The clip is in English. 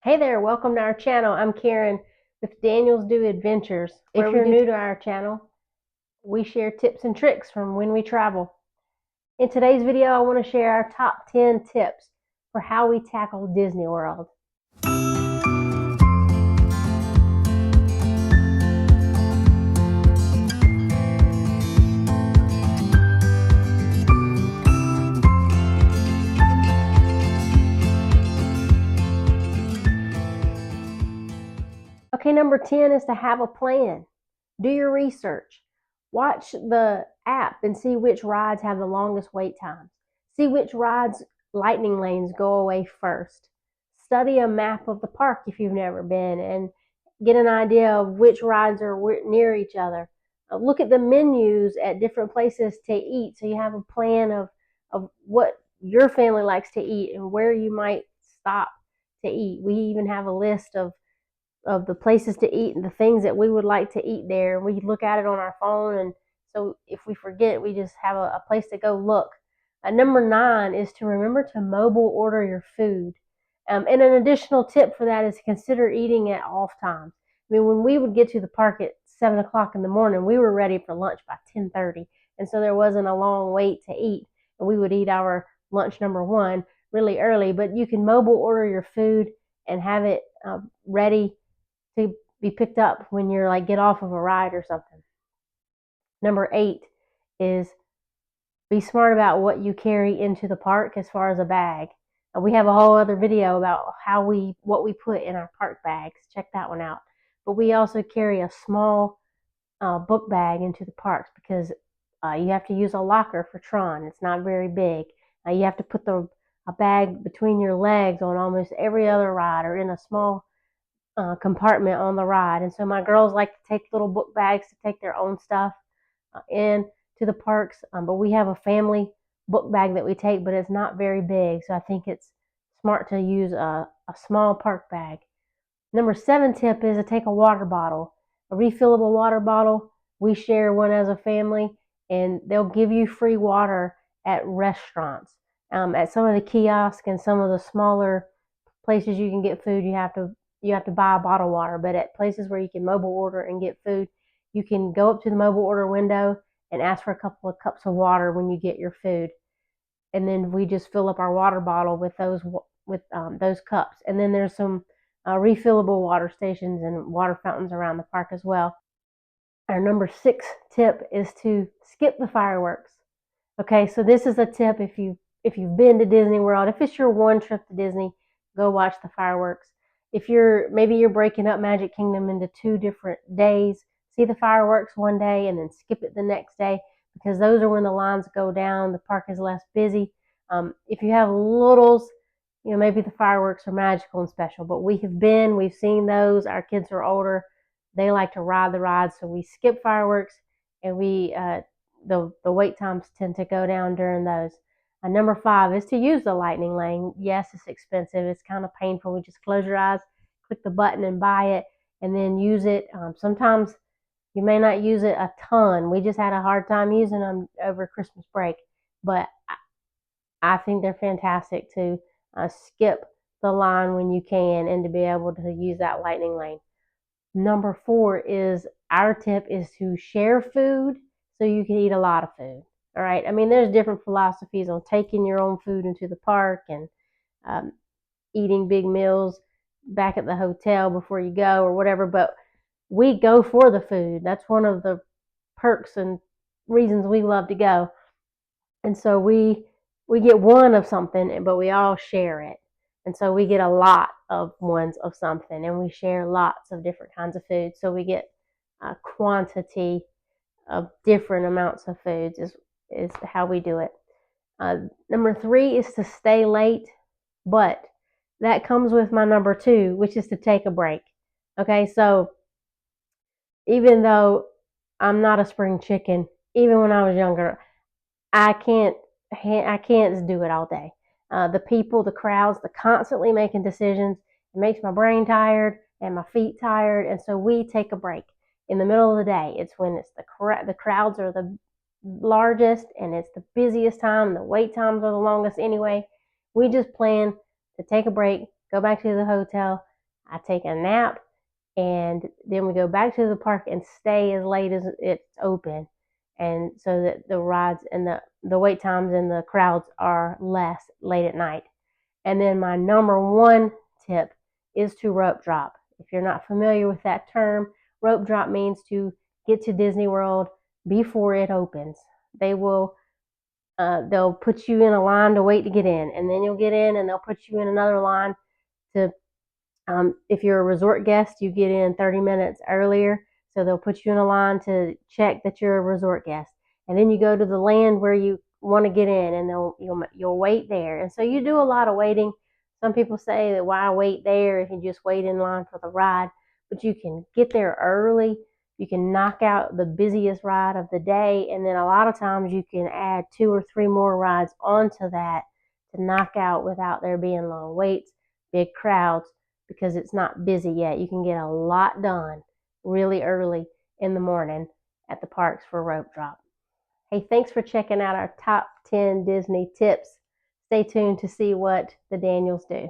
Hey there, welcome to our channel. I'm Karen with Daniel's Do Adventures. If you're new to our channel, we share tips and tricks from when we travel. In today's video, I want to share our top 10 tips for how we tackle Disney World. Okay, number 10 is to have a plan. Do your research. Watch the app and see which rides have the longest wait times. See which rides lightning lanes go away first. Study a map of the park if you've never been and get an idea of which rides are near each other. Look at the menus at different places to eat so you have a plan of what your family likes to eat and where you might stop to eat. We even have a list of the places to eat and the things that we would like to eat there. We look at it on our phone, and so if we forget, we just have a place to go look. Number 9 is to remember to mobile order your food. And an additional tip for that is to consider eating at off times. I mean, when we would get to the park at 7 o'clock in the morning, we were ready for lunch by 10:30, and so there wasn't a long wait to eat. And we would eat our lunch number 1 really early. But you can mobile order your food and have it ready to be picked up when you're like get off of a ride or something. Number 8 is be smart about what you carry into the park as far as a bag. We have a whole other video about what we put in our park bags. Check that one out. But we also carry a small book bag into the parks because you have to use a locker for Tron. It's not very big. You have to put a bag between your legs on almost every other ride or in a small compartment on the ride. And so my girls like to take little book bags to take their own stuff in to the parks. But we have a family book bag that we take, but it's not very big. So I think it's smart to use a small park bag. Number 7 tip is to take a water bottle, a refillable water bottle. We share one as a family, and they'll give you free water at restaurants. At some of the kiosks and some of the smaller places you can get food, you have to buy a bottle of water. But at places where you can mobile order and get food, you can go up to the mobile order window and ask for a couple of cups of water when you get your food. And then we just fill up our water bottle with those cups. And then there's some refillable water stations and water fountains around the park as well. Our number 6 tip is to skip the fireworks. Okay, so this is a tip if you've been to Disney World. If it's your one trip to Disney, go watch the fireworks. If maybe you're breaking up Magic Kingdom into 2 different days, see the fireworks one day and then skip it the next day, because those are when the lines go down. The park is less busy. If you have littles, maybe the fireworks are magical and special. But we've seen those. Our kids are older; they like to ride the rides, so we skip fireworks, and the wait times tend to go down during those. Number 5 is to use the lightning lane. Yes, it's expensive. It's kind of painful. We just close your eyes, click the button, and buy it, and then use it. Sometimes you may not use it a ton. We just had a hard time using them over Christmas break, but I think they're fantastic to skip the line when you can and to be able to use that lightning lane. Number 4 is our tip is to share food so you can eat a lot of food. All right. I mean, there's different philosophies on taking your own food into the park and um, eating big meals back at the hotel before you go or whatever, but we go for the food. That's one of the perks and reasons we love to go. And so we get one of something, but we all share it. And so we get a lot of ones of something, and we share lots of different kinds of food. So we get a quantity of different amounts of foods is how we do it. Number 3 is to stay late, but that comes with my number 2, which is to take a break. Okay, so even though I'm not a spring chicken, even when I was younger, I can't do it all day. The people, the crowds, the constantly making decisions, it makes my brain tired and my feet tired, and so we take a break in the middle of the day. It's when the crowds are the largest and it's the busiest time, and the wait times are the longest anyway. We just plan to take a break, go back to the hotel, I take a nap, and then we go back to the park and stay as late as it's open, and so that the rides and the wait times and the crowds are less late at night. And then my number one tip is to rope drop. If you're not familiar with that term, rope drop means to get to Disney World before it opens. They'll put you in a line to wait to get in, and then you'll get in, and they'll put you in another line to. If you're a resort guest, you get in 30 minutes earlier, so they'll put you in a line to check that you're a resort guest, and then you go to the land where you want to get in, and you'll wait there, and so you do a lot of waiting. Some people say that why wait there if you just wait in line for the ride, but you can get there early. You can knock out the busiest ride of the day, and then a lot of times you can add 2 or 3 more rides onto that to knock out without there being long waits, big crowds, because it's not busy yet. You can get a lot done really early in the morning at the parks for rope drop. Hey, thanks for checking out our top 10 Disney tips. Stay tuned to see what the Daniels do.